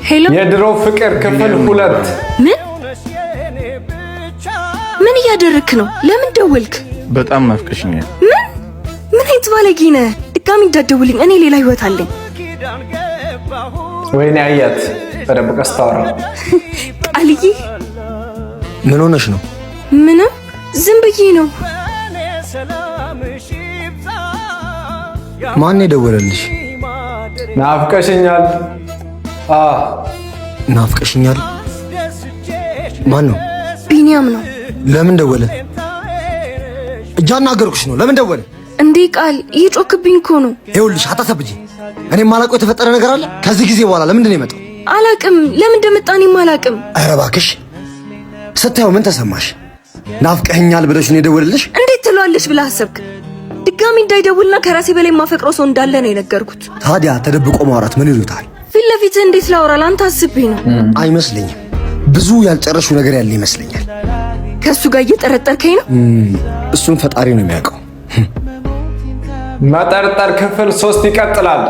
ሄሎ የድሮ ፍቅር ክፍል 2 ምን እያደረክ ነው? ለምን ደወልክ? በጣም ናፍቀሽኛል። ምን አይነት ባለጌ ነህ? ድጋሚ እንዳትደውልኝ፣ እኔ ሌላ ህይወት አለኝ። ወይኔ አያት ተደብቀሽ ታወራ። ቃልዬ ምን ሆነሽ ነው? ምንም ዝም ብዬ ነው። ማን የደወለልሽ? ናፍቀሽኛል። ናፍቀሽኛል? ማን ነው? ቢኒያም ነው። ለምን ደወለ? እያናገርኩሽ ነው። ለምን ደወለ? እንዴ ቃል እየጮክብኝ እኮ ነው። ይኸውልሽ አታሰብጂ። እኔም ማላውቀው የተፈጠረ ነገር አለ። ከዚህ ጊዜ በኋላ ለምንድን ነው የመጣው? አላቅም። ለምን እንደመጣ እኔም አላቅም። ኧረ እባክሽ። ስታየው ምን ተሰማሽ? ናፍቀኸኛል ብለሽ ነው የደወለልሽ? እንዴት ትለዋለሽ ብለህ አሰብክ? ድጋሚ እንዳይደውልና ከራሴ በላይ የማፈቅረው ሰው እንዳለ ነው የነገርኩት። ታዲያ ተደብቆ ማውራት ምን ይሉታል? ፊት ለፊት እንዴት ላውራ? አንተ አስብኝ ነው። አይመስለኝም። ብዙ ያልጨረሹ ነገር ያለ ይመስለኛል። ከሱ ጋር እየጠረጠርከኝ ነው? እሱን ፈጣሪ ነው የሚያውቀው። መጠርጠር ክፍል 3 ይቀጥላል።